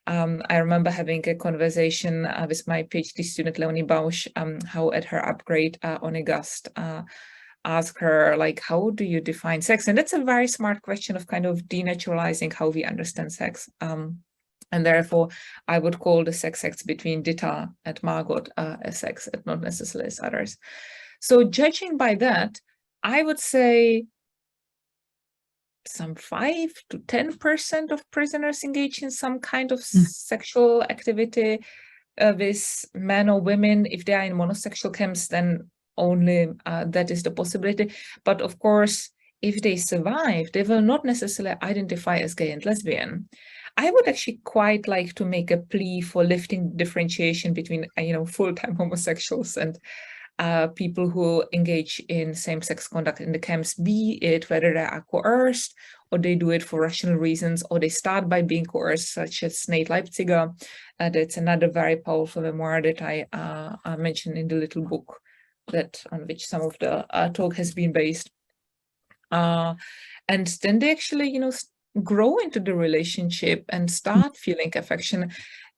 I remember having a conversation with my PhD student, Leonie Bausch, how at her upgrade on August, ask her, like, how do you define sex? And that's a very smart question of kind of denaturalizing how we understand sex. And therefore, I would call the sex acts between Dita and Margot as sex, and not necessarily as others. So judging by that, I would say some 5 to 10% of prisoners engage in some kind of sexual activity with men or women. If they are in monosexual camps, then only that is the possibility. But of course, if they survive, they will not necessarily identify as gay and lesbian. I would actually quite like to make a plea for lifting differentiation between, full-time homosexuals and people who engage in same-sex conduct in the camps, be it whether they are coerced or they do it for rational reasons, or they start by being coerced, such as Nate Leipziger. That's another very powerful memoir that I mentioned in the little book on which some of the talk has been based. And then they actually, grow into the relationship and start feeling affection.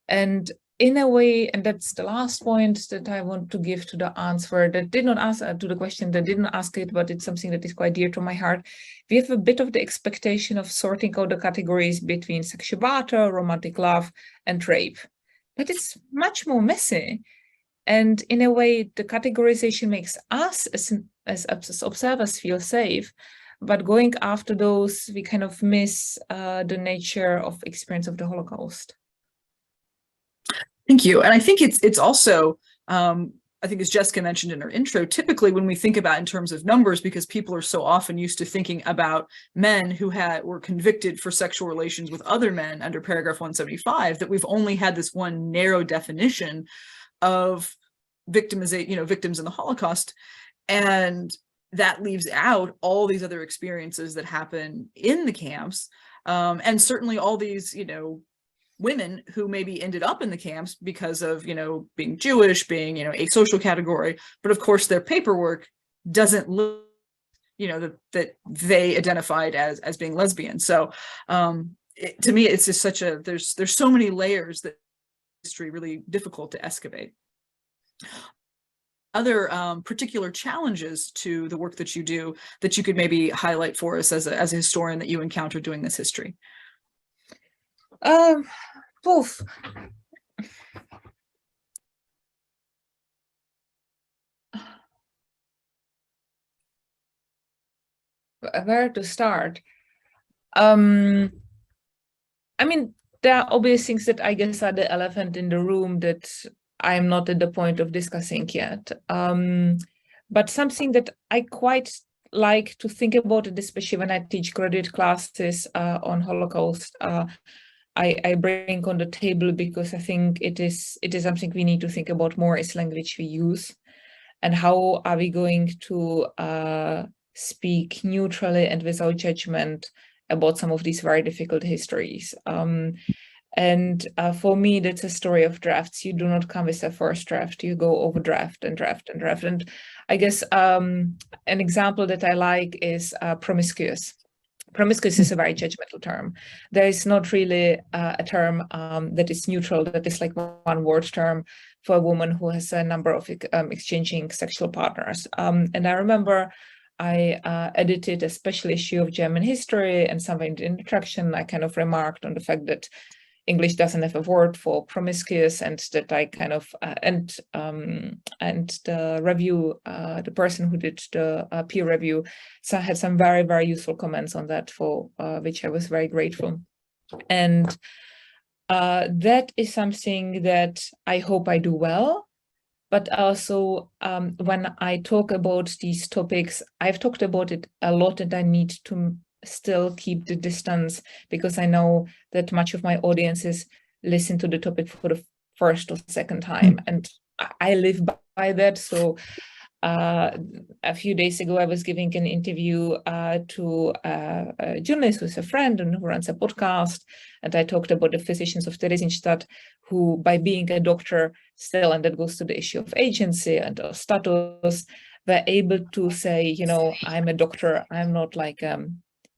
And in a way, and that's the last point that I want to give to the answer that did not answer to the question that didn't ask it, but it's something that is quite dear to my heart. We have a bit of the expectation of sorting out the categories between sexual barter, romantic love, and rape. But it's much more messy. And in a way, the categorization makes us as observers feel safe. But going after those, we kind of miss the nature of experience of the Holocaust. Thank you. And I think it's also, I think as Jessica mentioned in her intro, typically when we think about in terms of numbers, because people are so often used to thinking about men who were convicted for sexual relations with other men under paragraph 175, that we've only had this one narrow definition of victimization, victims in the Holocaust. And that leaves out all these other experiences that happen in the camps. And certainly all these, women who maybe ended up in the camps because of, being Jewish, being, a social category, but of course their paperwork doesn't look, that they identified as being lesbian. So to me, it's just there's so many layers that history really difficult to excavate. Other particular challenges to the work that you do that you could maybe highlight for us as a historian that you encountered doing this history? Both. Where to start? I mean, there are obvious things that I guess are the elephant in the room that I'm not at the point of discussing yet. But something that I quite like to think about, especially when I teach graduate classes on Holocaust, I bring on the table because I think it is something we need to think about more, is language we use, and how are we going to speak neutrally and without judgment about some of these very difficult histories. And for me, that's a story of drafts. You do not come with a first draft, you go over draft and draft and draft. And I guess an example that I like is promiscuous. Promiscuous is a very judgmental term. There is not really a term that is neutral, that is like one word term for a woman who has a number of exchanging sexual partners. And I remember I edited a special issue of German history, and somewhere in the introduction, I kind of remarked on the fact that English doesn't have a word for promiscuous, and that I kind of and the review, the person who did the peer review, had some very, very useful comments on that, for which I was very grateful. And that is something that I hope I do well. But also when I talk about these topics, I've talked about it a lot, and I need to still keep the distance, because I know that much of my audiences listen to the topic for the first or second time, and I live by that. So a few days ago, I was giving an interview to a journalist who's a friend and who runs a podcast, and I talked about the physicians of Theresienstadt who, by being a doctor still, and that goes to the issue of agency and of status, were able to say, I'm a doctor, I'm not like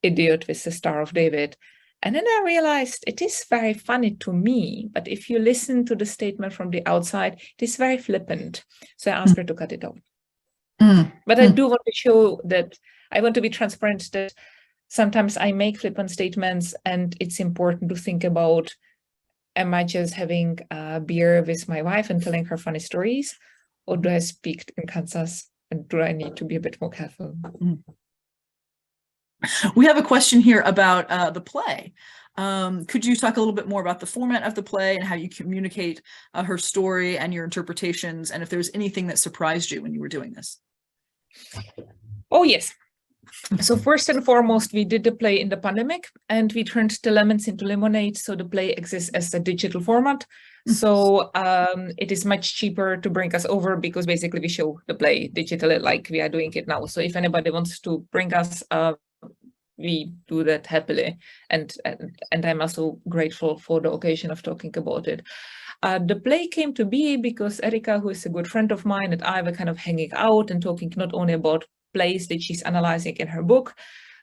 idiot with the Star of David. And then I realized it is very funny to me, but if you listen to the statement from the outside, it is very flippant. So I asked her to cut it out. But I do want to show that I want to be transparent, that sometimes I make flippant statements, and it's important to think about, am I just having a beer with my wife and telling her funny stories, or do I speak in Kansas, and do I need to be a bit more careful? We have a question here about the play. Could you talk a little bit more about the format of the play and how you communicate her story and your interpretations, and if there's anything that surprised you when you were doing this? Oh, yes. So first and foremost, we did the play in the pandemic, and we turned the lemons into lemonade. So the play exists as a digital format. So it is much cheaper to bring us over, because basically we show the play digitally like we are doing it now. So if anybody wants to bring us, we do that happily. And I'm also grateful for the occasion of talking about it. The play came to be because Erika, who is a good friend of mine, and I were kind of hanging out and talking not only about plays that she's analyzing in her book,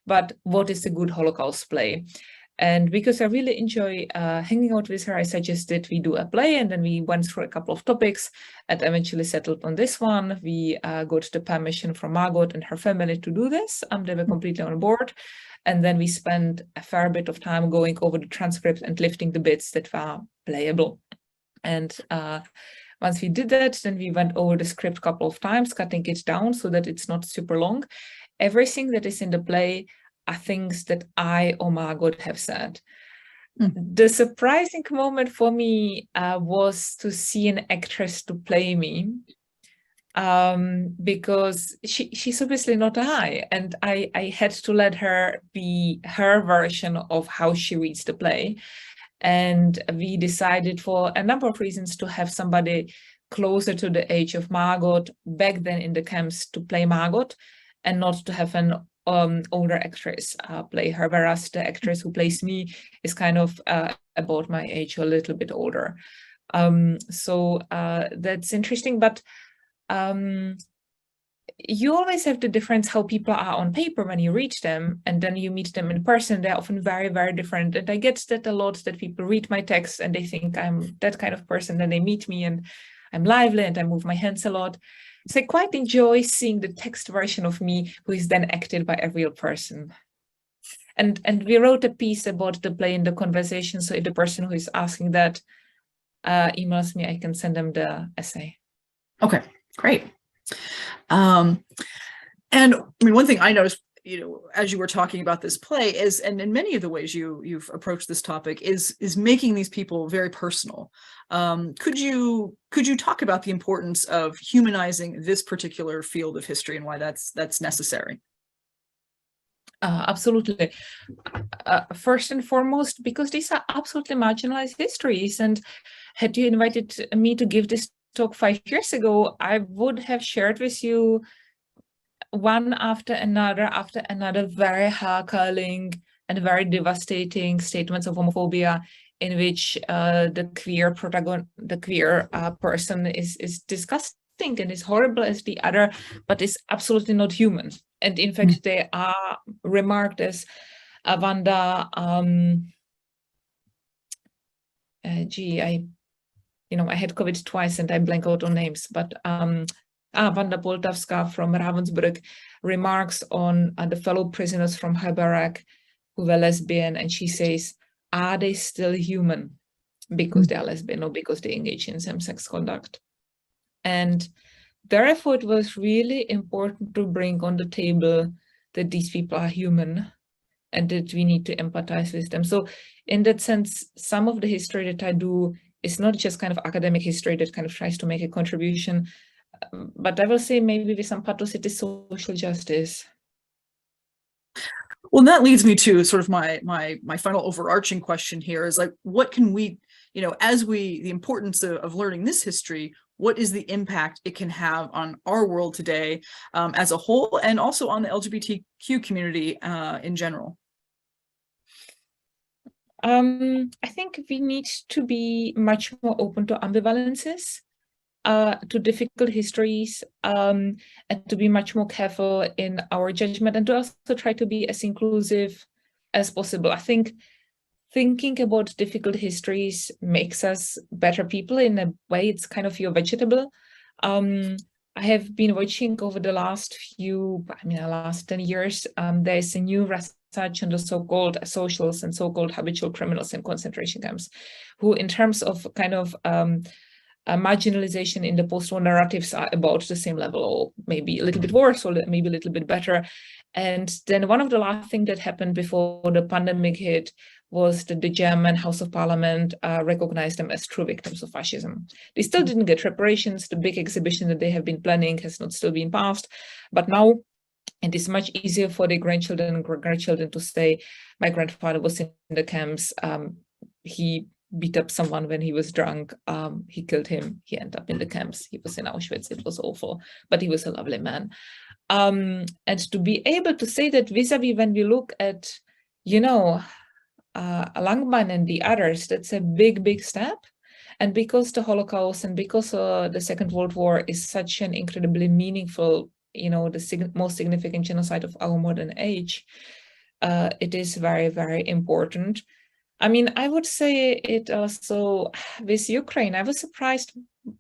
but what is a good Holocaust play. And because I really enjoy hanging out with her, I suggested we do a play, and then we went through a couple of topics and eventually settled on this one. We got the permission from Margot and her family to do this. They were completely on board. And then we spent a fair bit of time going over the transcript and lifting the bits that were playable. And once we did that, then we went over the script a couple of times, cutting it down so that it's not super long. Everything that is in the play are things that I or Margot have said. The surprising moment for me was to see an actress to play me, because she's obviously not I, and I had to let her be her version of how she reads the play. And we decided for a number of reasons to have somebody closer to the age of Margot back then in the camps to play Margot, and not to have an older actress play her, whereas the actress who plays me is kind of about my age or a little bit older. So that's interesting, but you always have the difference how people are on paper when you read them, and then you meet them in person. They're often very, very different. And I get that a lot, that people read my text and they think I'm that kind of person. Then they meet me and I'm lively and I move my hands a lot. So I quite enjoy seeing the text version of me who is then acted by a real person. And we wrote a piece about the play in the conversation. So if the person who is asking that emails me, I can send them the essay. Okay, great. And I mean, one thing I noticed, as you were talking about this play is, and in many of the ways you've approached this topic is making these people very personal. Could you talk about the importance of humanizing this particular field of history and why that's necessary? Absolutely. First and foremost, because these are absolutely marginalized histories. And had you invited me to give this talk 5 years ago, I would have shared with you one after another very hair-curling and very devastating statements of homophobia, in which the queer person is disgusting and is horrible as the other, but is absolutely not human. And in fact, they are remarked as Wanda. I had COVID twice and I blank out on names, but Wanda Poltavska from Ravensbrück remarks on the fellow prisoners from her barrack who were lesbian, and she says, are they still human because they are lesbian or because they engage in same-sex conduct? And therefore, it was really important to bring on the table that these people are human and that we need to empathize with them. So in that sense, some of the history that I do is not just kind of academic history that kind of tries to make a contribution, but I will say maybe with some pathos, it is social justice. Well, that leads me to sort of my final overarching question here is like, what can we, the importance of learning this history, what is the impact it can have on our world today as a whole, and also on the LGBTQ community in general? I think we need to be much more open to ambivalences, to difficult histories, and to be much more careful in our judgment, and to also try to be as inclusive as possible. I think thinking about difficult histories makes us better people in a way. It's kind of your vegetable. I have been watching over the last 10 years, there's a new research on the so-called socials and so-called habitual criminals in concentration camps, who in terms of kind of marginalization in the post-war narratives are about the same level, or maybe a little bit worse, or maybe a little bit better. And then one of the last things that happened before the pandemic hit was that the German House of Parliament recognized them as true victims of fascism. They still didn't get reparations. The big exhibition that they have been planning has not still been passed. But now And it's much easier for the grandchildren and great-grandchildren to say, my grandfather was in the camps, he beat up someone when he was drunk, he killed him, he ended up in the camps, he was in Auschwitz, it was awful, but he was a lovely man. And to be able to say that vis-a-vis when we look at, you know, Langbein and the others, that's a big, big step. And because the Holocaust and because the Second World War is such an incredibly meaningful, you know, the most significant genocide of our modern age, it is very, very important. I mean, I would say it also with Ukraine, I was surprised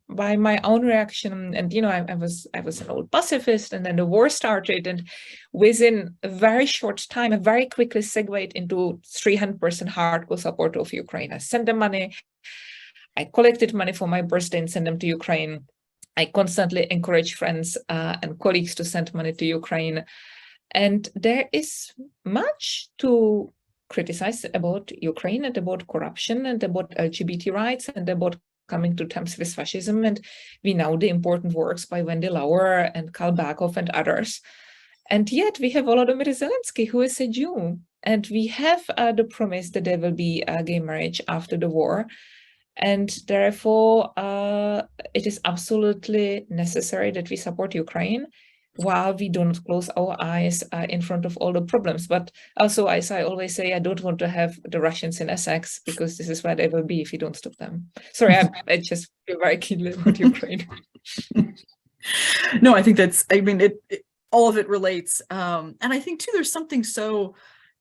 by my own reaction. And, you know, I was an old pacifist, and then the war started, and within a very short time, I very quickly segued into 300% hardcore support of Ukraine. I sent them money. I collected money for my birthday and sent them to Ukraine. I constantly encourage friends and colleagues to send money to Ukraine. And there is much to criticize about Ukraine and about corruption and about LGBT rights and about coming to terms with fascism. And we know the important works by Wendy Lauer and Karl Barkov and others. And yet we have Volodymyr Zelensky, who is a Jew. And we have the promise that there will be a gay marriage after the war. And therefore, it is absolutely necessary that we support Ukraine while we do not close our eyes in front of all the problems. But also, as I always say, I don't want to have the Russians in Essex, because this is where they will be if you don't stop them. Sorry, I just feel very keenly about Ukraine. No, I think that's, I mean, all of it relates. And I think too, there's something so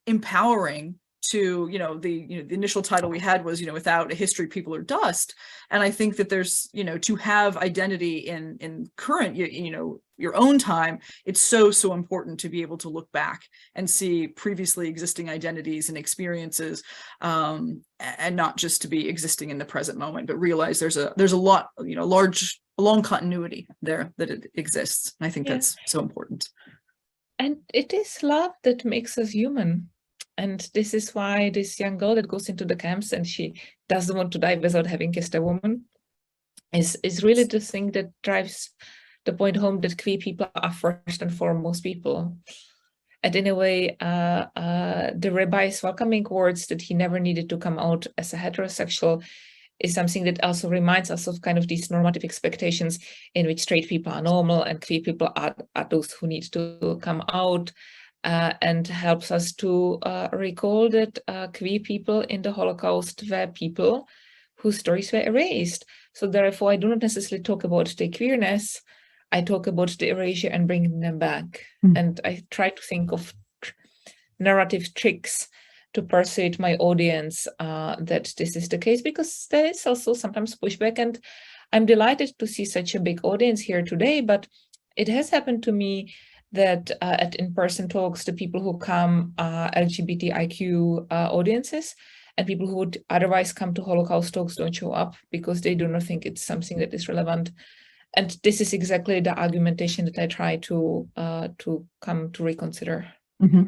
empowering to, you know, the initial title we had was, you know, without a history, people are dust. And I think that there's, you know, to have identity in current, you know, your own time, it's so important to be able to look back and see previously existing identities and experiences, and not just to be existing in the present moment, but realize there's a lot, you know, a long continuity there that it exists. And I think that's so important. And it is love that makes us human. And this is why this young girl that goes into the camps and she doesn't want to die without having kissed a woman is really the thing that drives the point home that queer people are first and foremost people. And in a way, the rabbi's welcoming words that he never needed to come out as a heterosexual is something that also reminds us of kind of these normative expectations in which straight people are normal and queer people are those who need to come out. And helps us to recall that queer people in the Holocaust were people whose stories were erased. So therefore, I do not necessarily talk about the queerness, I talk about the erasure and bringing them back. And I try to think of narrative tricks to persuade my audience that this is the case, because there is also sometimes pushback. And I'm delighted to see such a big audience here today, but it has happened to me that at in-person talks, the people who come are LGBTIQ audiences, and people who would otherwise come to Holocaust talks don't show up because they do not think it's something that is relevant. And this is exactly the argumentation that I try to come to reconsider. Mm-hmm.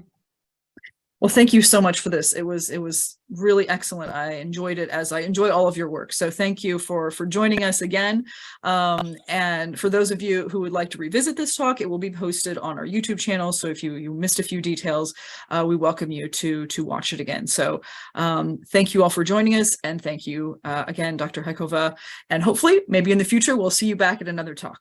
Well, thank you so much for this. It was really excellent. I enjoyed it, as I enjoy all of your work. So thank you for joining us again. And for those of you who would like to revisit this talk, it will be posted on our YouTube channel. So if you missed a few details, we welcome you to watch it again. So thank you all for joining us. And thank you again, Dr. Hajkova. And hopefully, maybe in the future, we'll see you back at another talk.